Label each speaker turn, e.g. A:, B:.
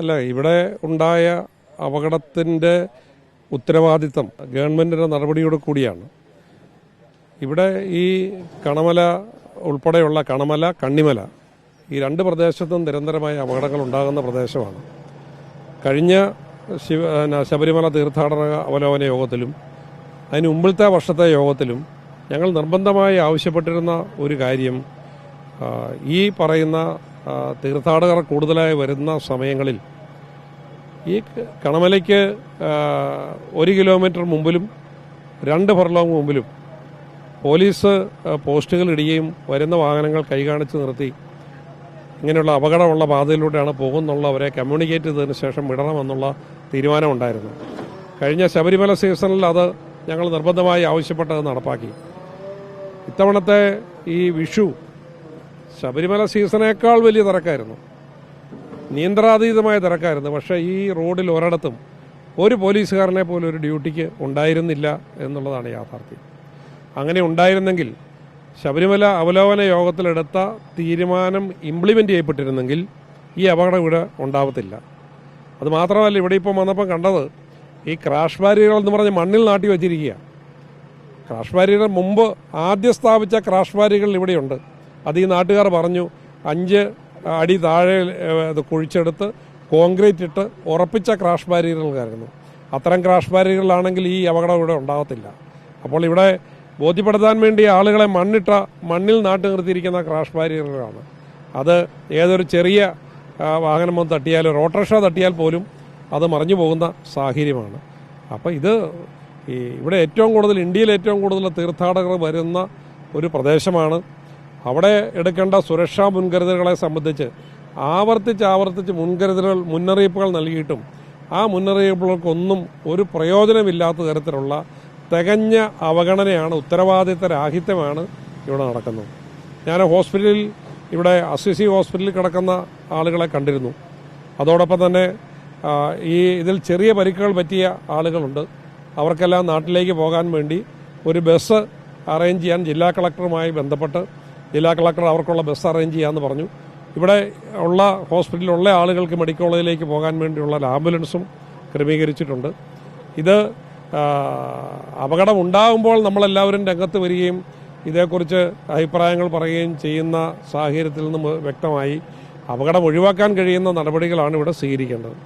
A: അല്ല, ഇവിടെ ഉണ്ടായ അപകടത്തിൻ്റെ ഉത്തരവാദിത്തം ഗവൺമെൻറ്റിൻ്റെ നടപടിയോട് കൂടിയാണ്. ഇവിടെ ഈ കണമല ഉൾപ്പെടെയുള്ള കണമല, കണ്ണിമല ഈ രണ്ട് പ്രദേശത്തും നിരന്തരമായ അപകടങ്ങൾ ഉണ്ടാകുന്ന പ്രദേശമാണ്. കഴിഞ്ഞ ശബരിമല തീർത്ഥാടന അവലോകന യോഗത്തിലും അതിന് മുമ്പിലത്തെ വർഷത്തെ യോഗത്തിലും ഞങ്ങൾ നിർബന്ധമായി ആവശ്യപ്പെട്ടിരുന്ന ഒരു കാര്യം, ഈ പറയുന്ന തീർത്ഥാടകർ കൂടുതലായി വരുന്ന സമയങ്ങളിൽ ഈ കണമലയ്ക്ക് 1 കിലോമീറ്റർ മുമ്പിലും 2 ഫർലോങ് മുമ്പിലും പോലീസ് പോസ്റ്റുകൾ ഇടുകയും വരുന്ന വാഹനങ്ങൾ കൈകാണിച്ച് നിർത്തി ഇങ്ങനെയുള്ള അപകടമുള്ള പാതയിലൂടെയാണ് പോകുന്നുള്ളവരെ കമ്മ്യൂണിക്കേറ്റ് ചെയ്തതിന് ശേഷം വിടണമെന്നുള്ള തീരുമാനമുണ്ടായിരുന്നു. കഴിഞ്ഞ ശബരിമല സീസണിൽ അത് ഞങ്ങൾ നിർബന്ധമായി ആവശ്യപ്പെട്ടത് നടപ്പാക്കി. ഇത്തവണത്തെ ഈ വിഷു ശബരിമല സീസണേക്കാൾ വലിയ തിരക്കായിരുന്നു, നിയന്ത്രാതീതമായ തിരക്കായിരുന്നു. പക്ഷേ ഈ റോഡിൽ ഒരിടത്തും ഒരു പോലീസുകാരനെ പോലും ഒരു ഡ്യൂട്ടിക്ക് ഉണ്ടായിരുന്നില്ല എന്നുള്ളതാണ് യാഥാർത്ഥ്യം. അങ്ങനെ ഉണ്ടായിരുന്നെങ്കിൽ ശബരിമല അവലോകന യോഗത്തിലെടുത്ത തീരുമാനം ഇംപ്ലിമെൻ്റ് ചെയ്യപ്പെട്ടിരുന്നെങ്കിൽ ഈ അപകടം ഇവിടെ ഉണ്ടാവത്തില്ല. അത് മാത്രമല്ല, ഇവിടെ ഇപ്പം വന്നപ്പം കണ്ടത് ഈ ക്രാഷ് ബാരിയറുകൾ എന്ന് പറഞ്ഞ് മണ്ണിൽ നാട്ടി വച്ചിരിക്കുക. ക്രാഷ് ബാരിയർ മുമ്പ് ആദ്യം സ്ഥാപിച്ച ക്രാഷ് ബാരിയറുകൾ ഇവിടെയുണ്ട്. അത് ഈ നാട്ടുകാർ പറഞ്ഞു 5 അടി താഴെ അത് കുഴിച്ചെടുത്ത് കോൺക്രീറ്റ് ഇട്ട് ഉറപ്പിച്ച ക്രാഷ് ബാരിയറുകളായിരുന്നു. അത്തരം ക്രാഷ് ബാരിയറുകളാണെങ്കിൽ ഈ അപകടം ഇവിടെ ഉണ്ടാകത്തില്ല. അപ്പോൾ ഇവിടെ ബോധ്യപ്പെടുത്താൻ വേണ്ടി ആളുകളെ മണ്ണിൽ നാട്ടി നിർത്തിയിരിക്കുന്ന ക്രാഷ് ബാരിയറുകളാണ്. അത് ഏതൊരു ചെറിയ വാഹനം വന്ന് തട്ടിയാൽ, ഓട്ടോറിക്ഷ തട്ടിയാൽ പോലും അത് മറിഞ്ഞു പോകുന്ന സാഹചര്യമാണ്. അപ്പോൾ ഇത് ഇവിടെ ഇന്ത്യയിൽ ഏറ്റവും കൂടുതൽ തീർത്ഥാടകർ വരുന്ന ഒരു പ്രദേശമാണ്. അവിടെ എടുക്കേണ്ട സുരക്ഷാ മുൻകരുതലുകളെ സംബന്ധിച്ച് ആവർത്തിച്ച് മുന്നറിയിപ്പുകൾ നൽകിയിട്ടും ആ മുന്നറിയിപ്പുകൾക്കൊന്നും ഒരു പ്രയോജനമില്ലാത്ത തരത്തിലുള്ള തികഞ്ഞ അവഗണനയാണ്, ഉത്തരവാദിത്ത രാഹിത്യമാണ് ഇവിടെ നടക്കുന്നത്. ഞാൻ ഇവിടെ അസിസി ഹോസ്പിറ്റലിൽ കിടക്കുന്ന ആളുകളെ കണ്ടിരുന്നു. അതോടൊപ്പം തന്നെ ഇതിൽ ചെറിയ പരിക്കുകൾ പറ്റിയ ആളുകളുണ്ട്. അവർക്കെല്ലാം നാട്ടിലേക്ക് പോകാൻ വേണ്ടി ഒരു ബസ് അറേഞ്ച് ചെയ്യാൻ ജില്ലാ കളക്ടറുമായി ബന്ധപ്പെട്ട് ജില്ലാ കളക്ടർ അവർക്കുള്ള ബസ് അറേഞ്ച് ചെയ്യാമെന്ന് പറഞ്ഞു. ഇവിടെ ഉള്ള ഹോസ്പിറ്റലിലുള്ള ആളുകൾക്ക് മെഡിക്കൽ കോളേജിലേക്ക് പോകാൻ വേണ്ടിയുള്ള ആംബുലൻസും ക്രമീകരിച്ചിട്ടുണ്ട്. ഇത് അപകടം ഉണ്ടാകുമ്പോൾ നമ്മളെല്ലാവരും രംഗത്ത് വരികയും ഇതേക്കുറിച്ച് അഭിപ്രായങ്ങൾ പറയുകയും ചെയ്യുന്ന സാഹചര്യത്തിൽ നിന്നും വ്യക്തമായി അപകടം ഒഴിവാക്കാൻ കഴിയുന്ന നടപടികളാണ് ഇവിടെ സ്വീകരിക്കേണ്ടത്.